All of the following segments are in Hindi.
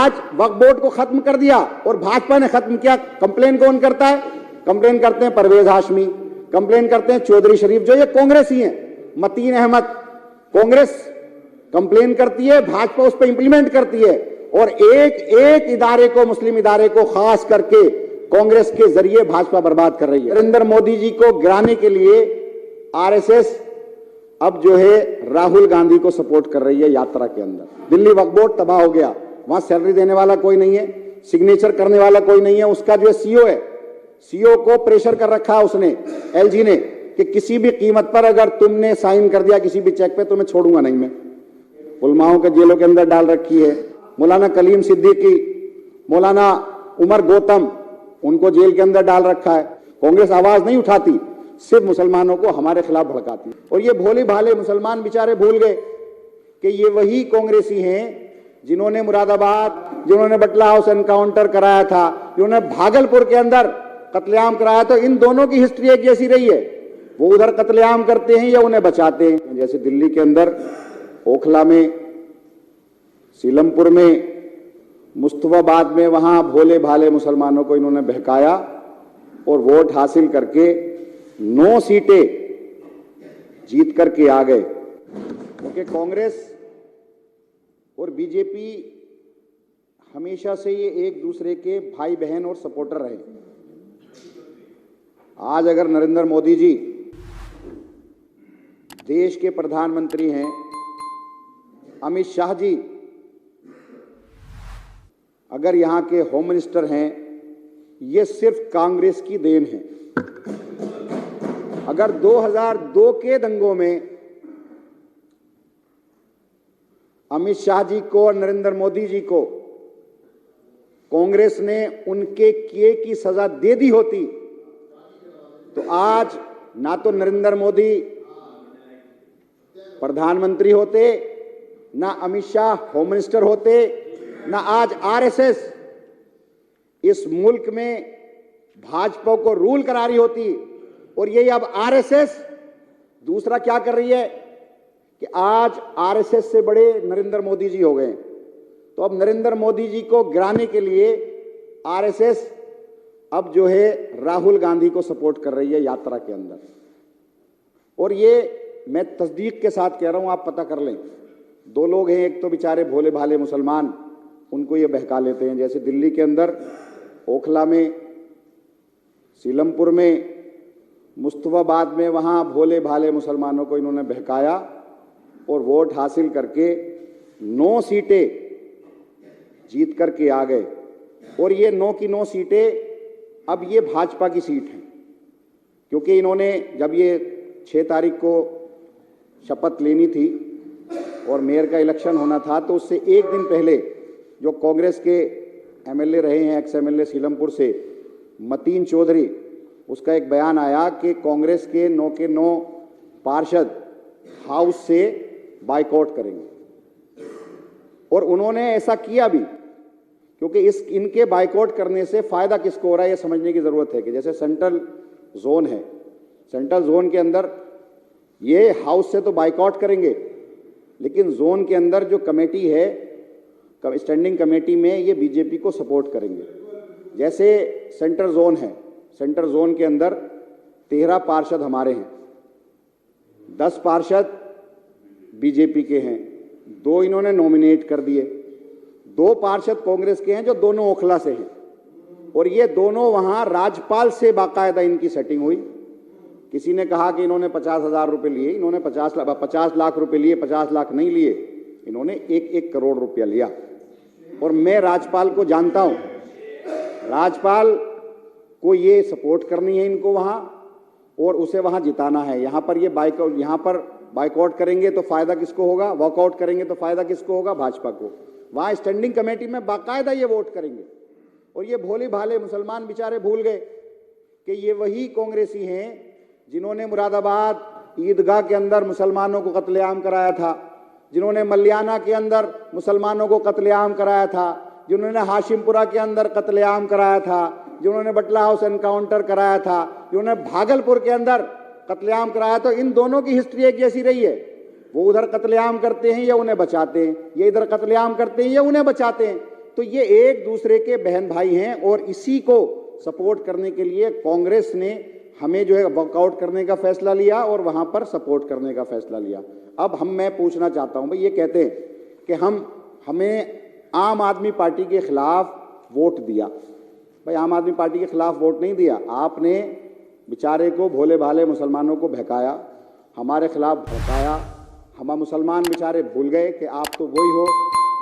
आज वक्फ बोर्ड को खत्म कर दिया और भाजपा ने खत्म किया। कंप्लेन कौन करता है? कंप्लेन करते हैं परवेज हाशमी, कंप्लेन करते हैं चौधरी शरीफ, जो ये कांग्रेस ही है, मतीन अहमद। कांग्रेस कंप्लेन करती है, भाजपा उस पर इंप्लीमेंट करती है, और एक एक इदारे को, मुस्लिम इदारे को खास करके कांग्रेस के जरिए भाजपा बर्बाद कर रही है। नरेंद्र मोदी जी को गिराने के लिए आरएसएस अब जो है राहुल गांधी को सपोर्ट कर रही है यात्रा के अंदर। दिल्ली वक्फ बोर्ड तबाह हो गया, वहां सैलरी देने वाला कोई नहीं है, सिग्नेचर करने वाला कोई नहीं है। उसका जो सीईओ है, सीईओ को प्रेशर कर रखा है उसने, एलजी ने, कि किसी भी कीमत पर अगर तुमने साइन कर दिया किसी भी चेक पे तो मैं छोड़ूंगा नहीं। मैं उलमाओं के जेलों के अंदर डाल रखी है, मौलाना कलीम सिद्दीकी, मौलाना उमर गौतम, उनको जेल के अंदर डाल रखा है। कांग्रेस आवाज नहीं उठाती, सिर्फ मुसलमानों को हमारे खिलाफ भड़काती। और ये भोले भाले मुसलमान बेचारे भूल गए कि ये वही कांग्रेसी हैं जिन्होंने मुरादाबाद, जिन्होंने बटला हाउस एनकाउंटर कराया था, जिन्होंने भागलपुर के अंदर कत्लेआम कराया। तो इन दोनों की हिस्ट्री एक जैसी रही है, वो उधर कत्लेआम करते हैं या उन्हें बचाते हैं। जैसे दिल्ली के अंदर ओखला में, सीलमपुर में, मुस्तफाबाद में, वहां भोले भाले मुसलमानों को इन्होंने बहकाया और वोट हासिल करके 9 सीटें जीत करके आ गए। क्योंकि कांग्रेस और बीजेपी हमेशा से ये एक दूसरे के भाई बहन और सपोर्टर रहे। आज अगर नरेंद्र मोदी जी देश के प्रधानमंत्री हैं, अमित शाह जी अगर यहां के होम मिनिस्टर हैं, ये सिर्फ कांग्रेस की देन है। अगर 2002 के दंगों में अमित शाह जी को और नरेंद्र मोदी जी को कांग्रेस ने उनके किए की सजा दे दी होती तो आज ना तो नरेंद्र मोदी प्रधानमंत्री होते, ना अमित शाह होम मिनिस्टर होते, ना आज आरएसएस इस मुल्क में भाजपा को रूल करा रही होती। और ये अब आरएसएस दूसरा क्या कर रही है कि आज आरएसएस से बड़े नरेंद्र मोदी जी हो गए। तो अब नरेंद्र मोदी जी को गिराने के लिए आरएसएस अब जो है राहुल गांधी को सपोर्ट कर रही है यात्रा के अंदर। और ये मैं तस्दीक के साथ कह रहा हूं, आप पता कर लें। 2 लोग हैं, एक तो बेचारे भोले भाले मुसलमान, उनको ये बहका लेते हैं। जैसे दिल्ली के अंदर ओखला में, सीलमपुर में, मुस्तफाबाद में, वहां भोले भाले मुसलमानों को इन्होंने बहकाया और वोट हासिल करके 9 सीटें जीत करके आ गए। और ये 9 की 9 सीटें अब ये भाजपा की सीट हैं, क्योंकि इन्होंने जब ये 6 तारीख को शपथ लेनी थी और मेयर का इलेक्शन होना था, तो उससे एक दिन पहले जो कांग्रेस के एमएलए रहे हैं, एक्स एमएलए सीलमपुर से मतीन चौधरी, उसका एक बयान आया कि कांग्रेस के 9 के 9 पार्षद हाउस से बाइकआउट करेंगे। और उन्होंने ऐसा किया भी, क्योंकि इनके बाइकआउट करने से फायदा किसको हो रहा है ये समझने की जरूरत है। कि जैसे सेंट्रल जोन है, सेंट्रल जोन के अंदर ये हाउस से तो बाइकआउट करेंगे, लेकिन जोन के अंदर जो कमेटी है, स्टैंडिंग कमेटी में, ये बीजेपी को सपोर्ट करेंगे। जैसे सेंट्रल जोन है, सेंट्रल जोन के अंदर 13 पार्षद हमारे हैं, 10 पार्षद बीजेपी के हैं, 2 इन्होंने नॉमिनेट कर दिए, 2 पार्षद कांग्रेस के हैं जो दोनों ओखला से हैं। और ये दोनों वहां राज्यपाल से बाकायदा इनकी सेटिंग हुई। किसी ने कहा कि इन्होंने 50,000 रुपए लिए, इन्होंने 50 लाख रुपए लिए, 50 लाख नहीं लिए, इन्होंने 1-1 करोड़ रुपया लिया। और मैं राज्यपाल को जानता हूं, राज्यपाल को ये सपोर्ट करनी है इनको वहां, और उसे वहां जिताना है। यहां पर ये बाइकआउट करेंगे तो फायदा किसको होगा, वॉकआउट करेंगे तो फायदा किसको होगा, भाजपा को। वहां स्टैंडिंग कमेटी में बाकायदा ये वोट करेंगे। और ये भोले भाले मुसलमान बेचारे भूल गए कि ये वही कांग्रेसी हैं जिन्होंने मुरादाबाद ईदगाह के अंदर मुसलमानों को कत्लेआम कराया था, जिन्होंने मल्याना के अंदर मुसलमानों को कत्लेआम कराया था, जिन्होंने हाशिमपुरा के अंदर कत्लेआम कराया था, जिन्होंने बटला हाउस एनकाउंटर कराया था, जिन्होंने भागलपुर के अंदर कत्लेआम कराया। तो इन दोनों की हिस्ट्री एक जैसी रही है। वो उधर कत्लेआम करते हैं या उन्हें बचाते हैं, ये इधर कत्लेआम करते हैं या उन्हें बचाते हैं। तो ये एक दूसरे के बहन भाई हैं और इसी को सपोर्ट करने के लिए कांग्रेस ने हमें जो है वॉकआउट करने का फैसला लिया और वहां पर सपोर्ट करने का फैसला लिया। अब मैं पूछना चाहता हूं भाई, ये कहते हैं कि हमें आम आदमी पार्टी के खिलाफ वोट दिया। भाई आम आदमी पार्टी के खिलाफ वोट नहीं दिया, आपने बेचारे को, भोले भाले मुसलमानों को बहकाया, हमारे खिलाफ भड़काया। हम मुसलमान बेचारे भूल गए कि आप तो वही हो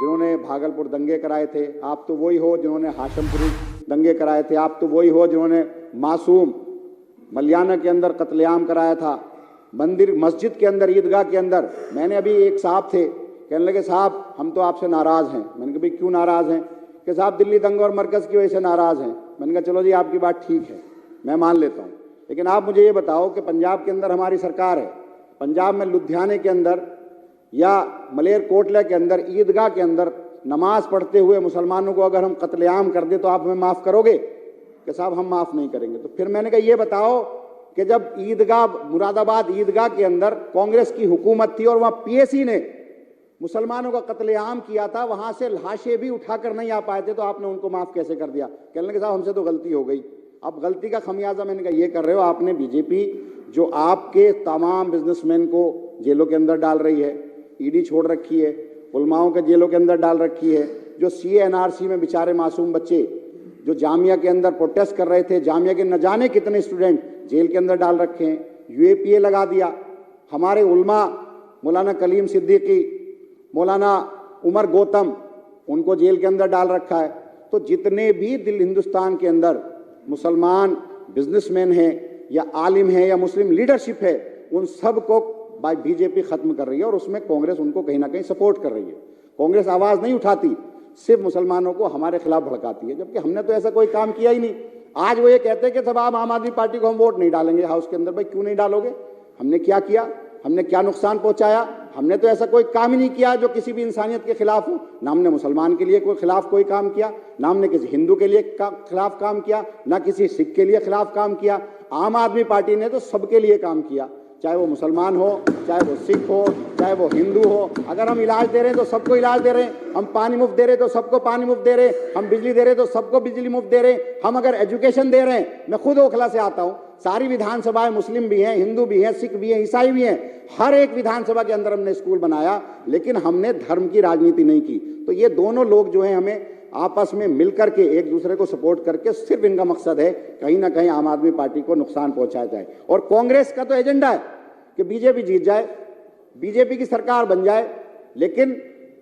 जिन्होंने भागलपुर दंगे कराए थे, आप तो वही हो जिन्होंने हाशमपुरी दंगे कराए थे, आप तो वही हो जिन्होंने मासूम मलियाना के अंदर कत्लेआम कराया था, मंदिर मस्जिद के अंदर, ईदगाह के अंदर। मैंने अभी एक साहब थे, कहने लगे साहब हम तो आपसे नाराज़ हैं। मैंने कहा भाई क्यों नाराज़ हैं? कि साहब दिल्ली दंगे और मरकज़ की वजह से नाराज़ हैं। मैंने कहा चलो जी आपकी बात ठीक है, मैं मान लेता हूँ, लेकिन आप मुझे ये बताओ कि पंजाब के अंदर हमारी सरकार है, पंजाब में लुधियाने के अंदर या मलेरकोटला के अंदर ईदगाह के अंदर नमाज पढ़ते हुए मुसलमानों को अगर हम कत्लेआम कर दें तो आप हमें माफ़ करोगे? कि साहब हम माफ़ नहीं करेंगे। तो फिर मैंने कहा ये बताओ कि जब ईदगाह, मुरादाबाद ईदगाह के अंदर कांग्रेस की हुकूमत थी और वहाँ पीएसी ने मुसलमानों का कत्लेआम किया था, वहाँ से लाशें भी उठाकर नहीं आ पाए थे, तो आपने उनको माफ़ कैसे कर दिया? कहने लगे साहब हमसे तो गलती हो गई। अब गलती का खमियाजा मैंने कहा ये कर रहे हो, आपने बीजेपी जो आपके तमाम बिजनेसमैन को जेलों के अंदर डाल रही है, ईडी छोड़ रखी है, उलमाओं के जेलों के अंदर डाल रखी है, जो CA/NRC में बेचारे मासूम बच्चे जो जामिया के अंदर प्रोटेस्ट कर रहे थे, जामिया के न जाने कितने स्टूडेंट जेल के अंदर डाल रखे हैं, UAPA लगा दिया, हमारे उलमा मौलाना कलीम सिद्दीकी, मौलाना उमर गौतम, उनको जेल के अंदर डाल रखा है। तो जितने भी हिंदुस्तान के अंदर मुसलमान बिजनेसमैन हैं या आलिम हैं या मुस्लिम लीडरशिप है, उन सब को बीजेपी खत्म कर रही है और उसमें कांग्रेस उनको कहीं ना कहीं सपोर्ट कर रही है। कांग्रेस आवाज़ नहीं उठाती, सिर्फ मुसलमानों को हमारे खिलाफ भड़काती है, जबकि हमने तो ऐसा कोई काम किया ही नहीं। आज वो ये कहते हैं कि सब आप आम आदमी पार्टी को हम वोट नहीं डालेंगे हाउस के अंदर। भाई क्यों नहीं डालोगे? हमने क्या किया? हमने क्या नुकसान पहुंचाया? हमने तो ऐसा कोई काम ही नहीं किया जो किसी भी इंसानियत के खिलाफ हो। ना हमने मुसलमान के लिए खिलाफ कोई काम किया, ना हमने किसी हिंदू के लिए खिलाफ काम किया, ना किसी सिख के लिए खिलाफ काम किया। आम आदमी पार्टी ने तो सबके लिए काम किया, चाहे वो मुसलमान हो, चाहे वो सिख हो, चाहे वो हिंदू हो। अगर हम इलाज दे रहे हैं तो सबको इलाज दे रहे हैं, हम पानी मुफ्त दे रहे हैं तो सबको पानी मुफ्त दे रहे हैं, हम बिजली दे रहे हैं तो सबको बिजली मुफ्त दे रहे हैं, हम अगर एजुकेशन दे रहे हैं, मैं खुद ओखला से आता हूं, सारी विधानसभाएं मुस्लिम भी हैं, हिंदू भी हैं, सिख भी हैं, ईसाई भी हैं, हर एक विधानसभा के अंदर हमने स्कूल बनाया, लेकिन हमने धर्म की राजनीति नहीं की। तो ये दोनों लोग जो हैं हमें आपस में मिलकर के एक दूसरे को सपोर्ट करके, सिर्फ इनका मकसद है कहीं ना कहीं आम आदमी पार्टी को नुकसान पहुंचाया जाए। और कांग्रेस का तो एजेंडा है कि बीजेपी जीत जाए, बीजेपी की सरकार बन जाए, लेकिन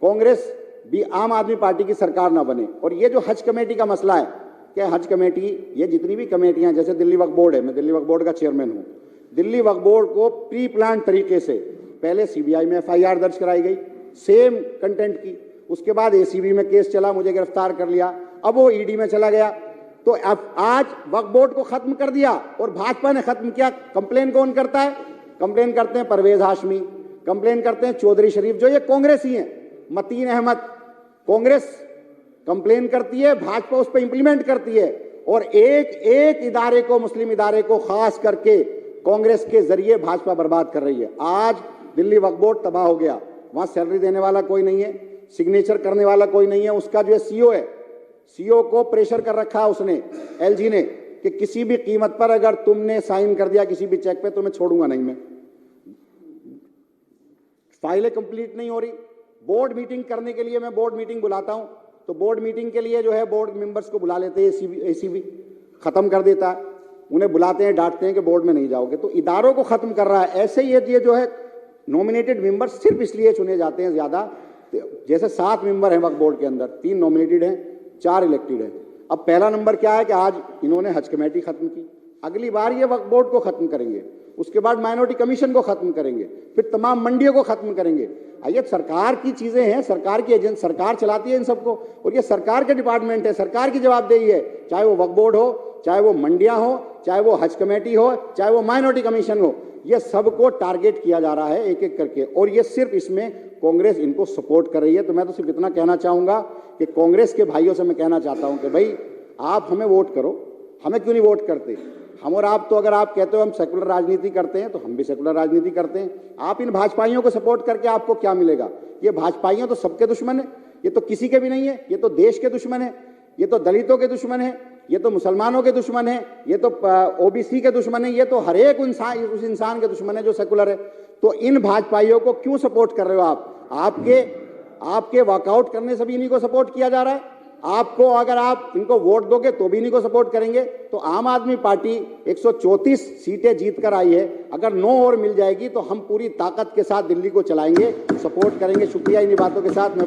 कांग्रेस भी आम आदमी पार्टी की सरकार ना बने। और ये जो हज कमेटी का मसला है कि हज कमेटी, ये जितनी भी कमेटियां, जैसे दिल्ली वक्फ बोर्ड है, मैं दिल्ली वक्फ बोर्ड का चेयरमैन हूं, दिल्ली वक्फ बोर्ड को प्री प्लान तरीके से पहले CBI में FIR दर्ज कराई गई सेम कंटेंट की, उसके बाद ACB में केस चला, मुझे गिरफ्तार कर लिया, अब वो ED में चला गया। तो अब आज वक्फ बोर्ड को खत्म कर दिया और भाजपा ने खत्म किया। कंप्लेन कौन करता है? कंप्लेन करते हैं परवेज हाशमी, कंप्लेन करते हैं चौधरी शरीफ, जो ये कांग्रेस ही हैं, मतीन अहमद। कांग्रेस कंप्लेन करती है, भाजपा उस पर इंप्लीमेंट करती है, और एक एक इदारे को, मुस्लिम इदारे को खास करके कांग्रेस के जरिए भाजपा बर्बाद कर रही है। आज दिल्ली वक्फ बोर्ड तबाह हो गया, वहां सैलरी देने वाला कोई नहीं है, सिग्नेचर करने वाला कोई नहीं है। उसका जो CEO है, CEO को प्रेशर कर रखा है उसने, LG ने, कि किसी भी कीमत पर अगर तुमने साइन कर दिया किसी भी चेक पे तो मैं छोड़ूंगा नहीं। मैं फाइलें कंप्लीट नहीं हो रही, बोर्ड मीटिंग करने के लिए मैं बोर्ड मीटिंग बुलाता हूं तो बोर्ड मीटिंग के लिए जो है बोर्ड मेंबर्स को बुला लेते हैं, ACB खत्म कर देता है, उन्हें बुलाते हैं, डांटते हैं कि बोर्ड में नहीं जाओगे। तो इदारों को खत्म कर रहा है। ऐसे ये जो है नॉमिनेटेड मेंबर सिर्फ इसलिए चुने जाते हैं ज्यादा, जैसे 7 मेंबर हैं वक्फ बोर्ड के अंदर, 3 नॉमिनेटेड हैं, 4 इलेक्टेड हैं। अब पहला नंबर क्या है कि आज इन्होंने हज कमेटी खत्म की, अगली बार ये वक्फ बोर्ड को खत्म करेंगे, उसके बाद माइनॉरिटी कमीशन को खत्म करेंगे, फिर तमाम मंडियों को खत्म करेंगे। ये सरकार की चीजें हैं, सरकार की एजेंसी, सरकार चलाती है इन सबको, और ये सरकार के डिपार्टमेंट है, सरकार की जवाबदेही है, चाहे वो वक्फ बोर्ड हो, चाहे वो मंडियां हो, चाहे वो हज कमेटी हो, चाहे वो माइनॉरिटी कमीशन हो, ये सबको टारगेट किया जा रहा है एक एक करके, और ये सिर्फ इसमें कांग्रेस इनको सपोर्ट कर रही है। तो मैं तो सिर्फ इतना कहना चाहूंगा कि कांग्रेस के भाइयों से मैं कहना चाहता हूं कि भाई आप हमें वोट करो, हमें क्यों नहीं वोट करते? हम और आप तो, अगर आप कहते हो हम सेकुलर राजनीति करते हैं तो हम भी सेकुलर राजनीति करते हैं। आप इन भाजपाइयों को सपोर्ट करके आपको क्या मिलेगा? ये भाजपाइयों तो सबके दुश्मन है, ये तो किसी के भी नहीं है, ये तो देश के दुश्मन है, ये तो दलितों के दुश्मन है, ये तो मुसलमानों के दुश्मन है, ये तो ओबीसी के दुश्मन है, ये तो हर एक इंसान उस इंसान के दुश्मन है जो सेकुलर है। तो इन भाजपाइयों को क्यों सपोर्ट कर रहे हो आप? आपके वॉकआउट करने से भी इन्हीं को सपोर्ट किया जा रहा है। आपको अगर आप इनको वोट दोगे तो भी इन्हीं को सपोर्ट करेंगे। तो आम आदमी पार्टी 134 सीटें जीत कर आई है, अगर 9 और मिल जाएगी तो हम पूरी ताकत के साथ दिल्ली को चलाएंगे, सपोर्ट करेंगे। शुक्रिया। इन्हीं बातों के साथ मैं